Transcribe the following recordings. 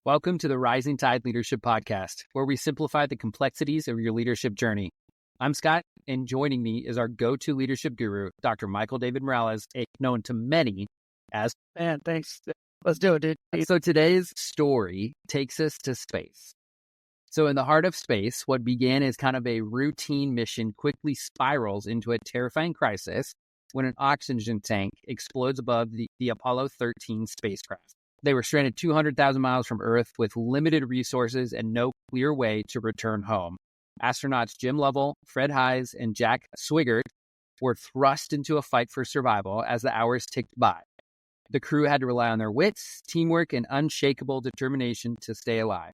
Welcome to the Rising Tide Leadership Podcast, where we simplify the complexities of your leadership journey. I'm Scott, and joining me is our go-to leadership guru, Dr. Michael David Morales, known to many as... Man, thanks. Let's do it, dude. So today's story takes us to space. So in the heart of space, what began as kind of a routine mission quickly spirals into a terrifying crisis when an oxygen tank explodes above the Apollo 13 spacecraft. They were stranded 200,000 miles from Earth with limited resources and no clear way to return home. Astronauts Jim Lovell, Fred Haise, and Jack Swigert were thrust into a fight for survival as the hours ticked by. The crew had to rely on their wits, teamwork, and unshakable determination to stay alive.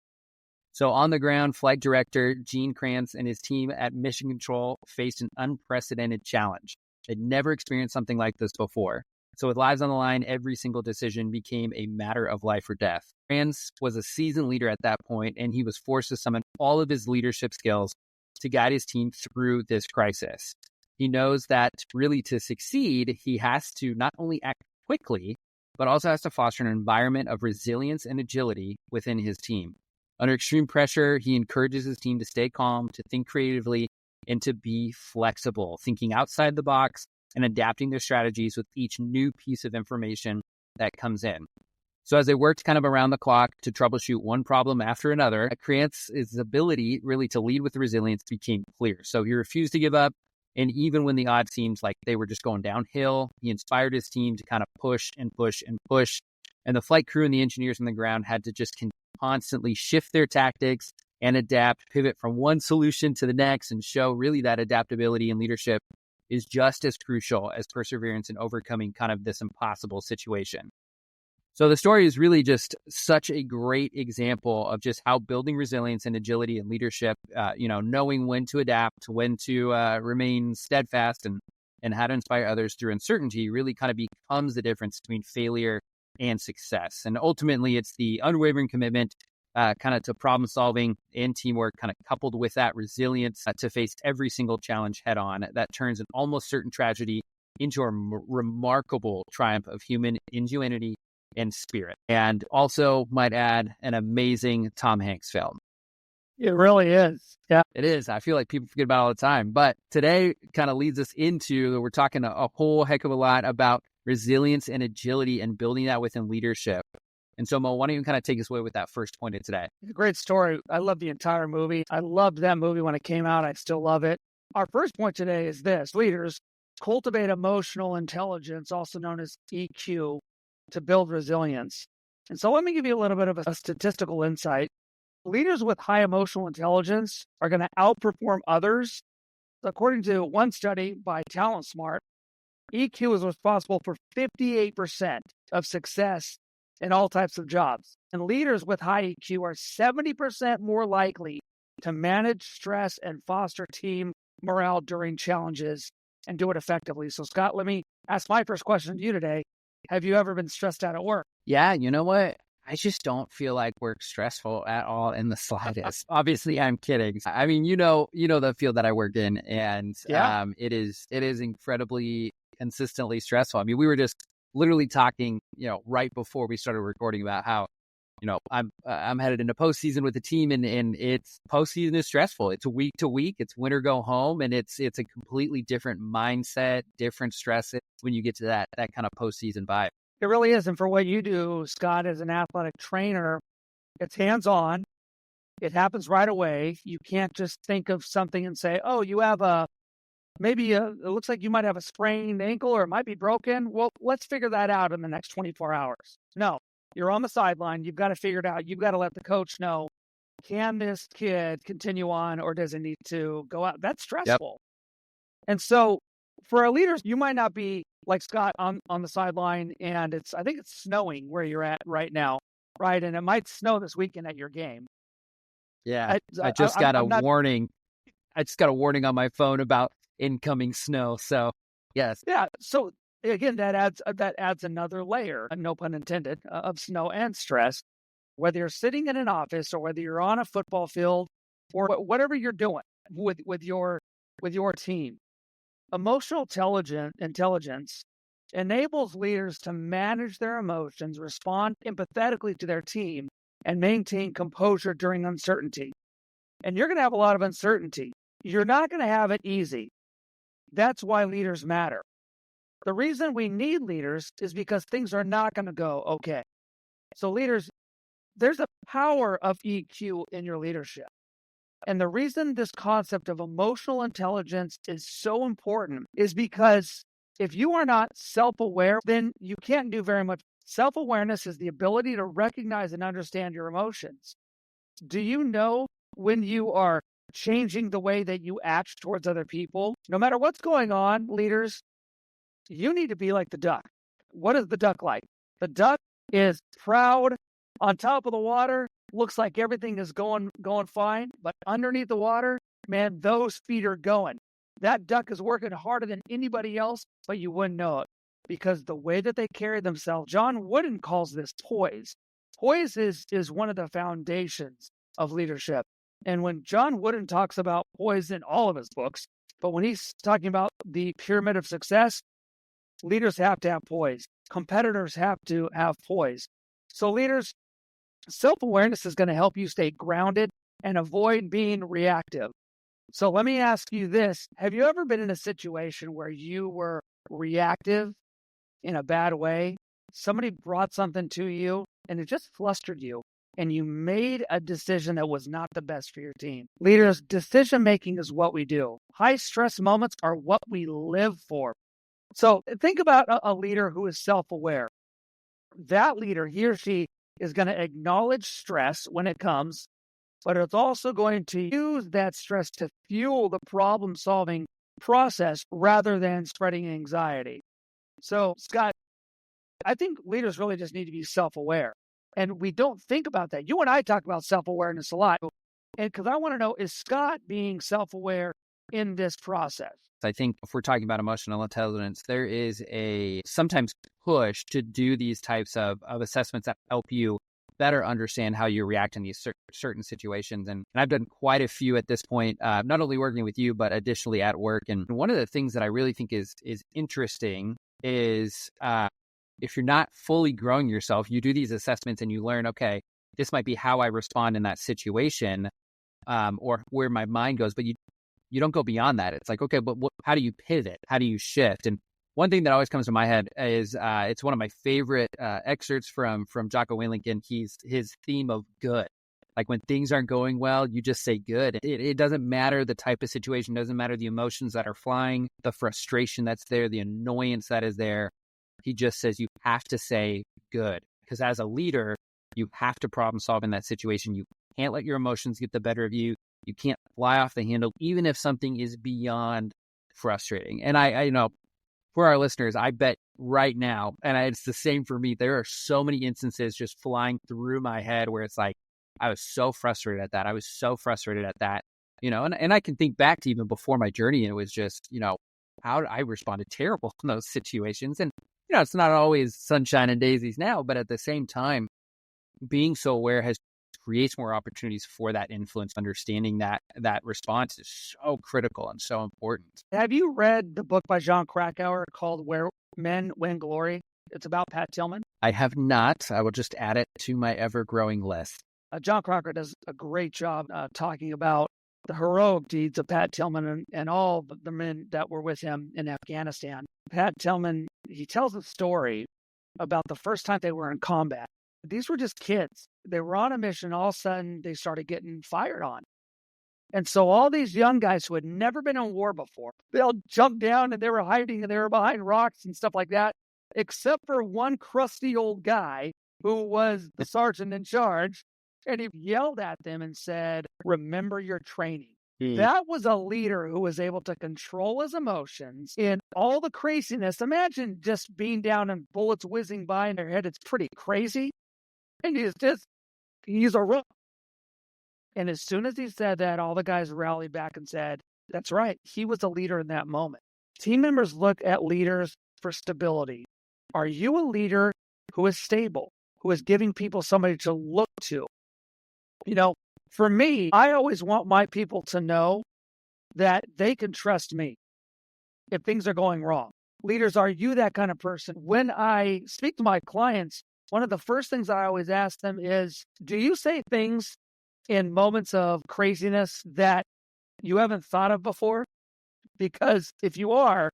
So on the ground, flight director Gene Kranz and his team at Mission Control faced an unprecedented challenge. They'd never experienced something like this before. So with lives on the line, every single decision became a matter of life or death. Kranz was a seasoned leader at that point, and he was forced to summon all of his leadership skills to guide his team through this crisis. He knows that really to succeed, he has to not only act quickly, but also has to foster an environment of resilience and agility within his team. Under extreme pressure, he encourages his team to stay calm, to think creatively, and to be flexible, thinking outside the box and adapting their strategies with each new piece of information that comes in. So as they worked kind of around the clock to troubleshoot one problem after another, Kranz's ability really to lead with resilience became clear. So he refused to give up. And even when the odds seemed like they were just going downhill, he inspired his team to kind of push and push and push. And the flight crew and the engineers on the ground had to just constantly shift their tactics and adapt, pivot from one solution to the next, and show really that adaptability and leadership is just as crucial as perseverance in overcoming kind of this impossible situation. So the story is really just such a great example of just how building resilience and agility and leadership, knowing when to adapt, when to remain steadfast and how to inspire others through uncertainty really kind of becomes the difference between failure and success. And ultimately, it's the unwavering commitment kind of to problem solving and teamwork, kind of coupled with that resilience to face every single challenge head on that turns an almost certain tragedy into a remarkable triumph of human ingenuity and spirit. And also, might add, an amazing Tom Hanks film. It really is. Yeah, it is. I feel like people forget about it all the time. But today kind of leads us into, we're talking a whole heck of a lot about resilience and agility and building that within leadership. And so, Mo, why don't you kind of take us away with that first point of today? It's a great story. I love the entire movie. I loved that movie when it came out. I still love it. Our first point today is this: leaders cultivate emotional intelligence, also known as EQ, to build resilience. And so let me give you a little bit of a statistical insight. Leaders with high emotional intelligence are going to outperform others. According to one study by Talent Smart, EQ is responsible for 58% of success in all types of jobs. And leaders with high EQ are 70% more likely to manage stress and foster team morale during challenges and do it effectively. So, Scott, let me ask my first question to you today. Have you ever been stressed out at work? Yeah, you know what? I just don't feel like work's stressful at all in the slightest. Obviously, I'm kidding. I mean, you know the field that I work in, and it is incredibly consistently stressful. I mean, we were just literally talking, right before we started recording about how, I'm headed into postseason with the team, and it's postseason is stressful. It's week to week. It's win or go home, and it's a completely different mindset, different stress when you get to that kind of postseason vibe. It really is. And for what you do, Scott, as an athletic trainer, it's hands-on. It happens right away. You can't just think of something and say, oh, you have it looks like you might have a sprained ankle or it might be broken. Well, let's figure that out in the next 24 hours. No, you're on the sideline. You've got to figure it out. You've got to let the coach know, can this kid continue on or does it need to go out? That's stressful. Yep. And so for our leaders, you might not be like Scott on the sideline, and I think it's snowing where you're at right now, right? And it might snow this weekend at your game. Yeah, I just got a warning. I just got a warning on my phone about incoming snow. So, yes. Yeah. So again, that adds another layer, no pun intended, of snow and stress. Whether you're sitting in an office or whether you're on a football field or whatever you're doing with your team, emotional intelligence enables leaders to manage their emotions, respond empathetically to their team, and maintain composure during uncertainty. And you're going to have a lot of uncertainty. You're not going to have it easy. That's why leaders matter. The reason we need leaders is because things are not going to go okay. So leaders, there's a power of EQ in your leadership. And the reason this concept of emotional intelligence is so important is because if you are not self-aware, then you can't do very much. Self-awareness is the ability to recognize and understand your emotions. Do you know when you are changing the way that you act towards other people? No matter what's going on, leaders, you need to be like the duck. What is the duck like? The duck is proud on top of the water, looks like everything is going fine, but underneath the water, man, those feet are going. That duck is working harder than anybody else, but you wouldn't know it because the way that they carry themselves. John Wooden calls this poise. Poise is one of the foundations of leadership. And when John Wooden talks about poise in all of his books, but when he's talking about the pyramid of success, leaders have to have poise. Competitors have to have poise. So leaders, self-awareness is going to help you stay grounded and avoid being reactive. So let me ask you this. Have you ever been in a situation where you were reactive in a bad way? Somebody brought something to you and it just flustered you and you made a decision that was not the best for your team. Leaders, decision-making is what we do. High-stress moments are what we live for. So think about a leader who is self-aware. That leader, he or she, is going to acknowledge stress when it comes, but it's also going to use that stress to fuel the problem-solving process rather than spreading anxiety. So, Scott, I think leaders really just need to be self-aware. And we don't think about that. You and I talk about self-awareness a lot. And because I want to know, is Scott being self-aware in this process? I think if we're talking about emotional intelligence, there is a sometimes push to do these types of assessments that help you better understand how you react in these certain situations. And I've done quite a few at this point, not only working with you, but additionally at work. And one of the things that I really think is interesting is if you're not fully growing yourself, you do these assessments and you learn, okay, this might be how I respond in that situation or where my mind goes, but you don't go beyond that. It's like, okay, but how do you pivot? How do you shift? And one thing that always comes to my head is it's one of my favorite excerpts from Jocko Willink, and his theme of good. Like when things aren't going well, you just say good. It doesn't matter the type of situation, doesn't matter the emotions that are flying, the frustration that's there, the annoyance that is there. He just says you have to say good, because as a leader, you have to problem solve in that situation. You can't let your emotions get the better of you. You can't fly off the handle, even if something is beyond frustrating. And I know for our listeners, I bet right now, and it's the same for me, there are so many instances just flying through my head where it's like, I was so frustrated at that. I was so frustrated at that, and I can think back to even before my journey, and it was just, how I responded terrible in those situations. And, it's not always sunshine and daisies now, but at the same time, being so aware creates more opportunities for that influence. Understanding that response is so critical and so important. Have you read the book by Jon Krakauer called Where Men Win Glory? It's about Pat Tillman. I have not. I will just add it to my ever-growing list. Jon Krakauer does a great job talking about the heroic deeds of Pat Tillman and all the men that were with him in Afghanistan. Pat Tillman, he tells a story about the first time they were in combat. These were just kids. They were on a mission. All of a sudden, they started getting fired on. And so all these young guys who had never been in war before, they all jumped down and they were hiding and they were behind rocks and stuff like that, except for one crusty old guy who was the sergeant in charge. And he yelled at them and said, "Remember your training." That was a leader who was able to control his emotions in all the craziness. Imagine just being down and bullets whizzing by in their head. It's pretty crazy. And he's a rook. And as soon as he said that, all the guys rallied back and said, that's right. He was a leader in that moment. Team members look at leaders for stability. Are you a leader who is stable, who is giving people somebody to look to? For me, I always want my people to know that they can trust me if things are going wrong. Leaders, are you that kind of person? When I speak to my clients, one of the first things I always ask them is, do you say things in moments of craziness that you haven't thought of before? Because if you are,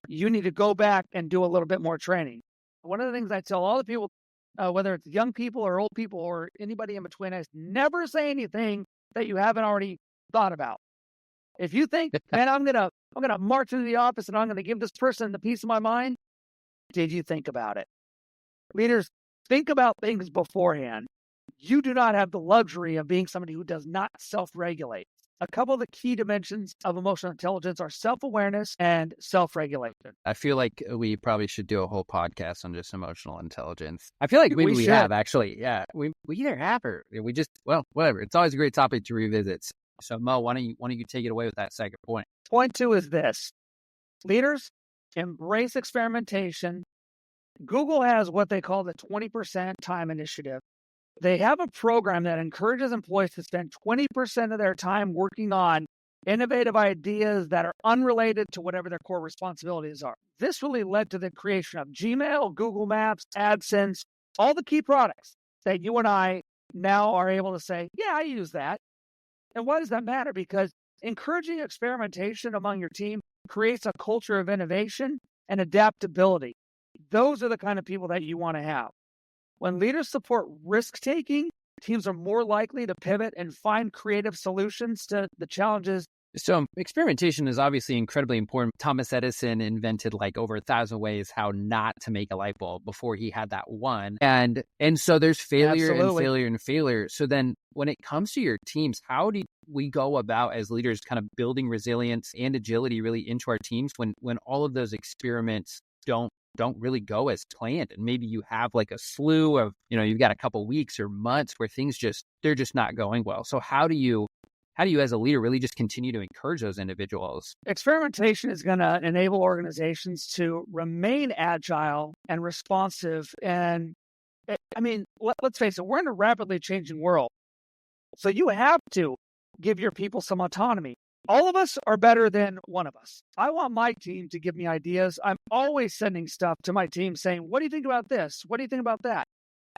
you need to go back and do a little bit more training. One of the things I tell all the people, whether it's young people or old people or anybody in between, is never say anything that you haven't already thought about. If you think, man, I'm gonna march into the office and I'm gonna give this person the piece of my mind, did you think about it? Leaders, think about things beforehand. You do not have the luxury of being somebody who does not self-regulate. A couple of the key dimensions of emotional intelligence are self-awareness and self-regulation. I feel like we probably should do a whole podcast on just emotional intelligence. I feel like maybe we should. have, actually. Yeah, we either have or we just, well, whatever. It's always a great topic to revisit. So Mo, why don't you take it away with that second point? Point 2 is this. Leaders, embrace experimentation. Google has what they call the 20% time initiative. They have a program that encourages employees to spend 20% of their time working on innovative ideas that are unrelated to whatever their core responsibilities are. This really led to the creation of Gmail, Google Maps, AdSense, all the key products that you and I now are able to say, yeah, I use that. And why does that matter? Because encouraging experimentation among your team creates a culture of innovation and adaptability. Those are the kind of people that you want to have. When leaders support risk-taking, teams are more likely to pivot and find creative solutions to the challenges. So experimentation is obviously incredibly important. Thomas Edison invented like over 1,000 ways how not to make a light bulb before he had that one. And so there's failure and failure and failure. So then when it comes to your teams, how do we go about as leaders kind of building resilience and agility really into our teams when all of those experiments don't really go as planned? And maybe you have like a slew of, you've got a couple weeks or months where things they're just not going well. So how do you as a leader really just continue to encourage those individuals? Experimentation is going to enable organizations to remain agile and responsive. And I mean, let's face it, we're in a rapidly changing world. So you have to give your people some autonomy. All of us are better than one of us. I want my team to give me ideas. I'm always sending stuff to my team saying, what do you think about this? What do you think about that?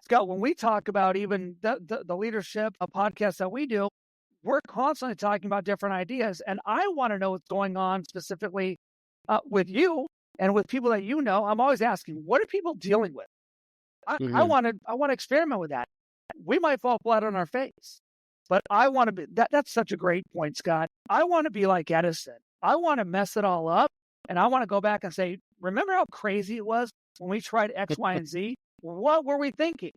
Scott, when we talk about even the leadership, a podcast that we do, we're constantly talking about different ideas. And I want to know what's going on specifically with you and with people that you know. I'm always asking, what are people dealing with? I want to experiment with that. We might fall flat on our face. But I want to be, that's such a great point, Scott. I want to be like Edison. I want to mess it all up. And I want to go back and say, remember how crazy it was when we tried X, Y, and Z? What were we thinking?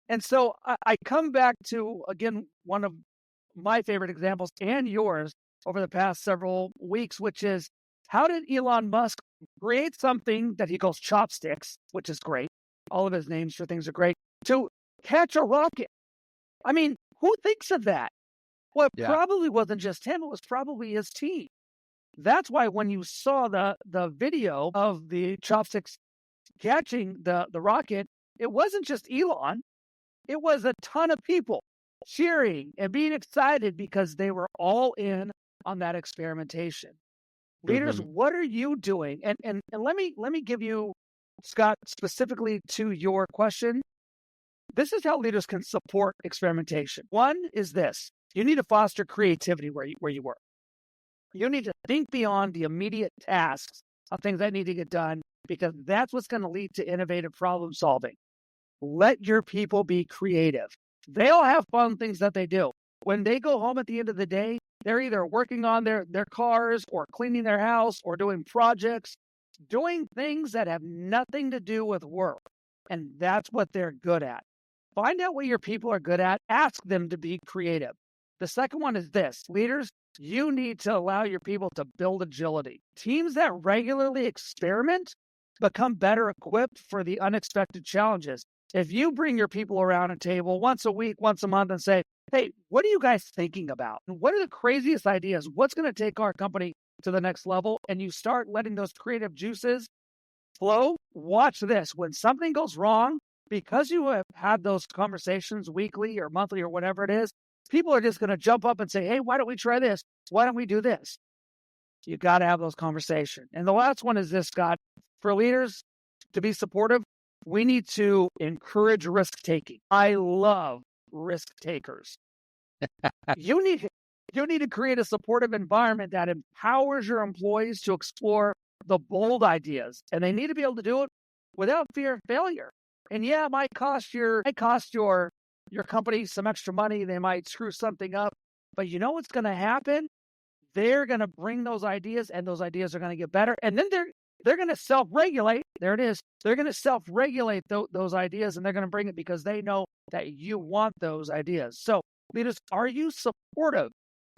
And so I come back to, again, one of my favorite examples and yours over the past several weeks, which is how did Elon Musk create something that he calls chopsticks, which is great. All of his names for things are great, to catch a rocket. I mean, who thinks of that? Well, it probably wasn't just him. It was probably his team. That's why when you saw the video of the chopsticks catching the rocket, it wasn't just Elon. It was a ton of people cheering and being excited because they were all in on that experimentation. Leaders, what are you doing? And let me give you, Scott, specifically to your question. This is how leaders can support experimentation. One is this. You need to foster creativity where you work. You need to think beyond the immediate tasks of things that need to get done, because that's what's going to lead to innovative problem solving. Let your people be creative. They all have fun things that they do. When they go home at the end of the day, they're either working on their cars or cleaning their house or doing projects, doing things that have nothing to do with work. And that's what they're good at. Find out what your people are good at. Ask them to be creative. The second one is this. Leaders, you need to allow your people to build agility. Teams that regularly experiment become better equipped for the unexpected challenges. If you bring your people around a table once a week, once a month and say, hey, what are you guys thinking about? What are the craziest ideas? What's going to take our company to the next level? And you start letting those creative juices flow. Watch this. When something goes wrong, because you have had those conversations weekly or monthly or whatever it is, people are just going to jump up and say, hey, why don't we try this? Why don't we do this? You got to have those conversations. And the last one is this, Scott. For leaders to be supportive, We need to encourage risk taking. I love risk takers. You need to create a supportive environment that empowers your employees to explore the bold ideas, and they need to be able to do it without fear of failure. And yeah, it might cost your company some extra money. They might screw something up, but you know what's going to happen? They're going to bring those ideas, and those ideas are going to get better. And then they're going to self-regulate. There it is. They're going to self-regulate those ideas, and they're going to bring it because they know that you want those ideas. So, leaders, are you supportive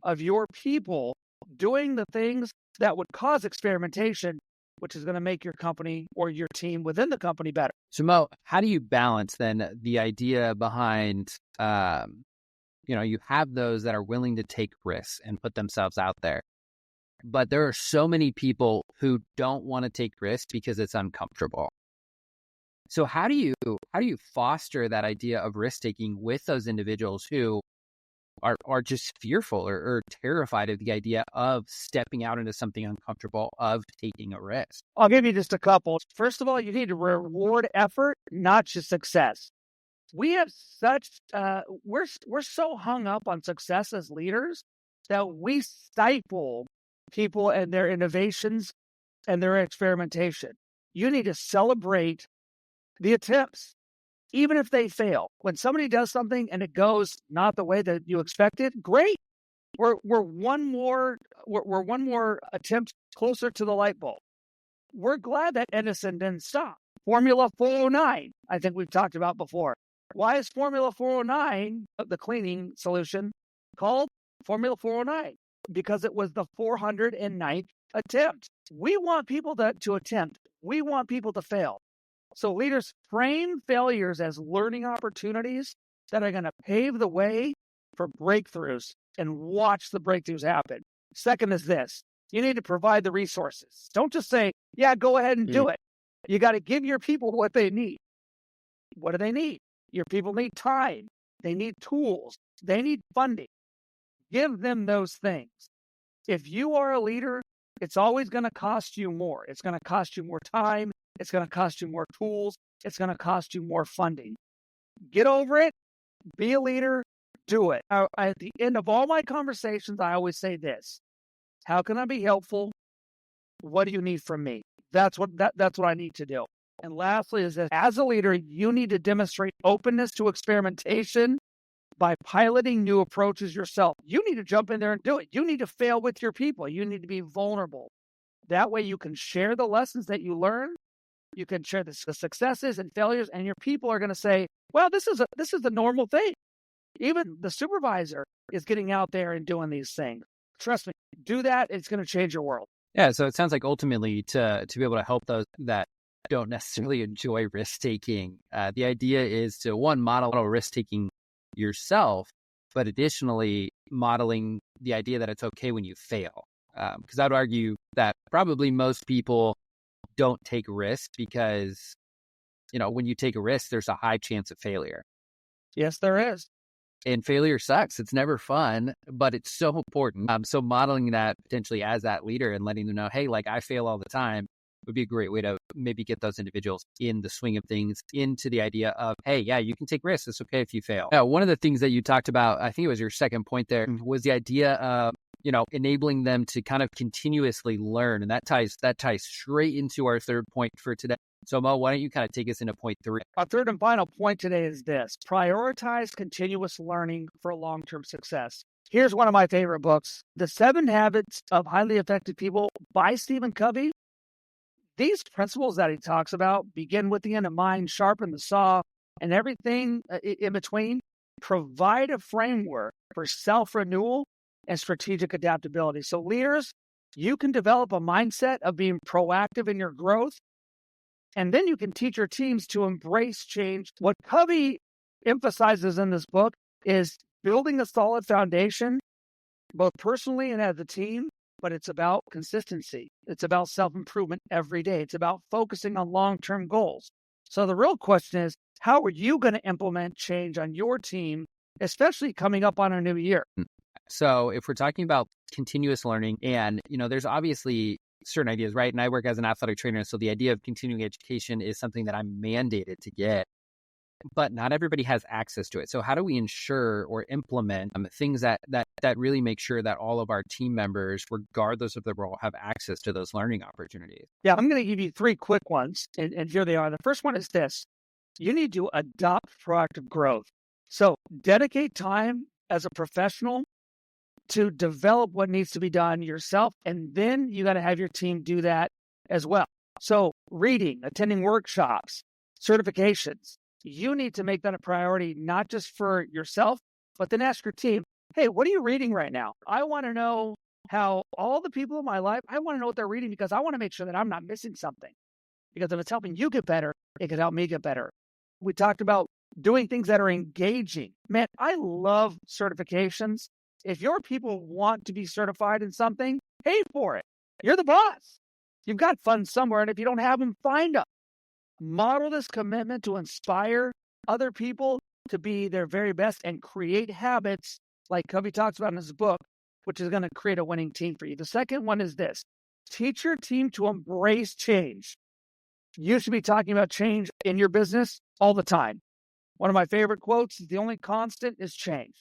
of your people doing the things that would cause experimentation, which is going to make your company or your team within the company better? So Mo, how do you balance then the idea behind, you have those that are willing to take risks and put themselves out there, but there are so many people who don't want to take risks because it's uncomfortable. So how do you foster that idea of risk taking with those individuals who are just fearful or terrified of the idea of stepping out into something uncomfortable, of taking a risk? I'll give you just a couple. First of all, you need to reward effort, not just success. We have we're so hung up on success as leaders that we stifle people and their innovations and their experimentation. You need to celebrate the attempts, even if they fail. When somebody does something and it goes not the way that you expected, great. We're one more attempt closer to the light bulb. We're glad that Edison didn't stop. Formula 409, I think we've talked about before. Why is Formula 409, the cleaning solution, called Formula 409? Because it was the 409th attempt. We want people to attempt. We want people to fail. So leaders, frame failures as learning opportunities that are going to pave the way for breakthroughs, and watch the breakthroughs happen. Second is this. You need to provide the resources. Don't just say, yeah, go ahead and do it. You got to give your people what they need. What do they need? Your people need time. They need tools. They need funding. Give them those things. If you are a leader, it's always going to cost you more. It's going to cost you more time. It's going to cost you more tools. It's going to cost you more funding. Get over it. Be a leader. Do it. At the end of all my conversations, I always say this. How can I be helpful? What do you need from me? That's what I need to do. And lastly is that as a leader, you need to demonstrate openness to experimentation by piloting new approaches yourself. You need to jump in there and do it. You need to fail with your people. You need to be vulnerable. That way you can share the lessons that you learn. You can share the successes and failures, and your people are going to say, well, this is a normal thing. Even the supervisor is getting out there and doing these things. Trust me, do that. It's going to change your world. Yeah. So it sounds like ultimately to be able to help those that don't necessarily enjoy risk-taking, the idea is to, one, model risk-taking yourself, but additionally modeling the idea that it's okay when you fail. Because I'd argue that probably most people don't take risks because, when you take a risk, there's a high chance of failure. Yes, there is. And failure sucks. It's never fun, but it's so important. So modeling that potentially as that leader and letting them know, hey, like I fail all the time, would be a great way to maybe get those individuals in the swing of things, into the idea of, hey, yeah, you can take risks. It's okay if you fail. Now, one of the things that you talked about, I think it was your second point there, was the idea of, enabling them to kind of continuously learn. And that ties straight into our third point for today. So Mo, why don't you kind of take us into point 3? Our third and final point today is this: prioritize continuous learning for long-term success. Here's one of my favorite books, The 7 Habits of Highly Effective People by Stephen Covey. These principles that he talks about begin with the end in mind, sharpen the saw, and everything in between provide a framework for self-renewal and strategic adaptability. So leaders, you can develop a mindset of being proactive in your growth, and then you can teach your teams to embrace change. What Covey emphasizes in this book is building a solid foundation, both personally and as a team, but it's about consistency. It's about self-improvement every day. It's about focusing on long-term goals. So the real question is, how are you going to implement change on your team, especially coming up on a new year? So if we're talking about continuous learning, and, there's obviously certain ideas, right? And I work as an athletic trainer. So the idea of continuing education is something that I'm mandated to get, but not everybody has access to it. So how do we ensure or implement things that really make sure that all of our team members, regardless of their role, have access to those learning opportunities? Yeah, I'm going to give you 3 quick ones, and here they are. The first one is this. You need to adopt proactive growth. So dedicate time as a professional to develop what needs to be done yourself, and then you got to have your team do that as well. So reading, attending workshops, certifications, you need to make that a priority, not just for yourself, but then ask your team, hey, what are you reading right now? I want to know how all the people in my life, I want to know what they're reading because I want to make sure that I'm not missing something. Because if it's helping you get better, it could help me get better. We talked about doing things that are engaging. Man, I love certifications. If your people want to be certified in something, pay for it. You're the boss. You've got funds somewhere, and if you don't have them, find them. Model this commitment to inspire other people to be their very best and create habits like Covey talks about in his book, which is going to create a winning team for you. The second one is this. Teach your team to embrace change. You should be talking about change in your business all the time. One of my favorite quotes is the only constant is change.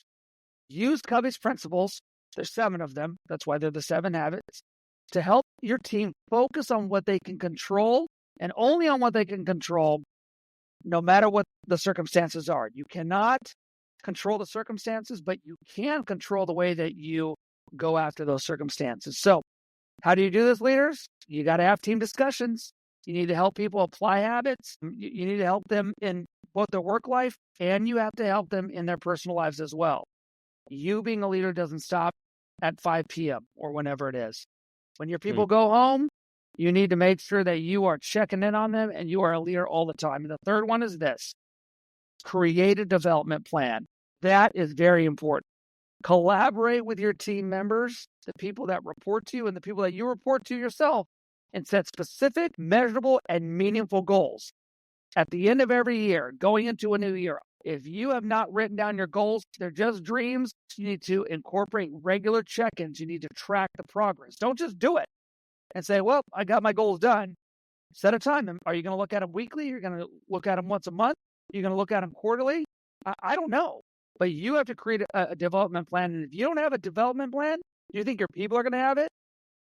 Use Covey's principles. There's 7 of them. That's why they're the 7 habits to help your team focus on what they can control and only on what they can control, no matter what the circumstances are. You cannot control the circumstances, but you can control the way that you go after those circumstances. So how do you do this, leaders? You got to have team discussions. You need to help people apply habits. You need to help them in both their work life, and you have to help them in their personal lives as well. You being a leader doesn't stop at 5 p.m. or whenever it is. When your people go home, you need to make sure that you are checking in on them and you are a leader all the time. And the third one is this. Create a development plan. That is very important. Collaborate with your team members, the people that report to you and the people that you report to yourself, and set specific, measurable, and meaningful goals. At the end of every year, going into a new year, if you have not written down your goals, they're just dreams. You need to incorporate regular check-ins. You need to track the progress. Don't just do it and say, well, I got my goals done. Set a time. Are you going to look at them weekly? You're going to look at them once a month? You're going to look at them quarterly? I don't know. But you have to create a development plan. And if you don't have a development plan, do you think your people are going to have it?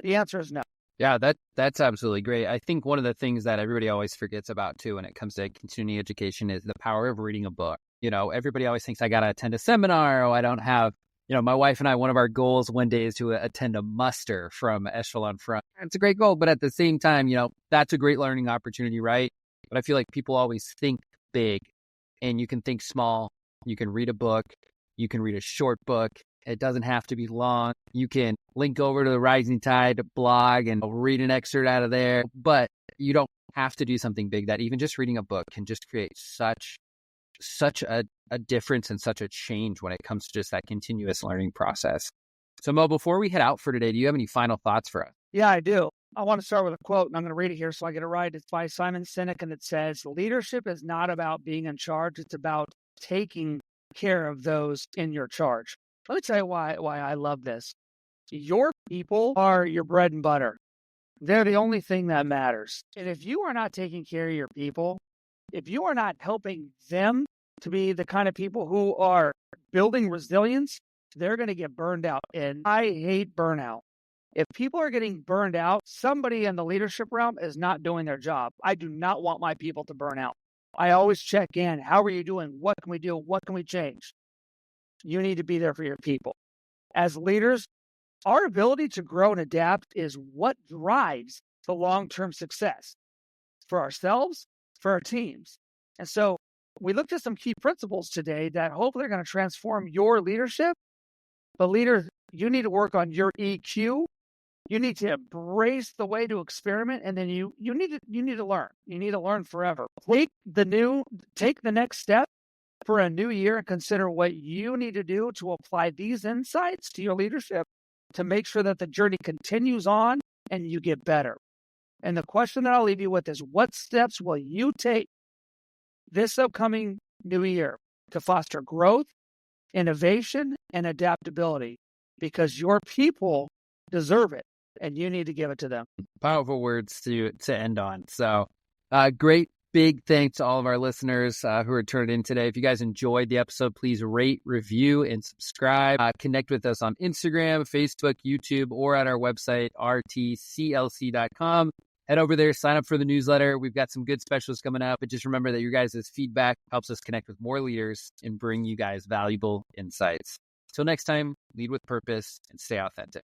The answer is no. Yeah, that's absolutely great. I think one of the things that everybody always forgets about too when it comes to continuing education is the power of reading a book. Everybody always thinks I got to attend a seminar, or I don't have, my wife and I, one of our goals one day is to attend a muster from Echelon Front. It's a great goal, but at the same time, that's a great learning opportunity, right? But I feel like people always think big, and you can think small. You can read a book. You can read a short book. It doesn't have to be long. You can link over to the Rising Tide blog and read an excerpt out of there, but you don't have to do something big. That even just reading a book can just create such a difference and such a change when it comes to just that continuous learning process. So Mo, before we head out for today, do you have any final thoughts for us? Yeah, I do. I want to start with a quote, and I'm going to read it here so I get it right. It's by Simon Sinek, and it says, leadership is not about being in charge. It's about taking care of those in your charge. Let me tell you why I love this. Your people are your bread and butter. They're the only thing that matters. And if you are not taking care of your people, if you are not helping them to be the kind of people who are building resilience, they're going to get burned out. And I hate burnout. If people are getting burned out, somebody in the leadership realm is not doing their job. I do not want my people to burn out. I always check in. How are you doing? What can we do? What can we change? You need to be there for your people. As leaders, our ability to grow and adapt is what drives the long-term success for ourselves, for our teams. And so we looked at some key principles today that hopefully are going to transform your leadership. But leaders, you need to work on your EQ. You need to embrace the way to experiment, and then you need to learn. You need to learn forever. Take the next step for a new year and consider what you need to do to apply these insights to your leadership to make sure that the journey continues on and you get better. And the question that I'll leave you with is, what steps will you take this upcoming new year to foster growth, innovation, and adaptability? Because your people deserve it. and you need to give it to them. Powerful words to end on. So great big thanks to all of our listeners who are tuned in today. If you guys enjoyed the episode, please rate, review, and subscribe. Connect with us on Instagram, Facebook, YouTube, or at our website, rtclc.com. Head over there, sign up for the newsletter. We've got some good specials coming up. But just remember that your guys' feedback helps us connect with more leaders and bring you guys valuable insights. Till next time, lead with purpose and stay authentic.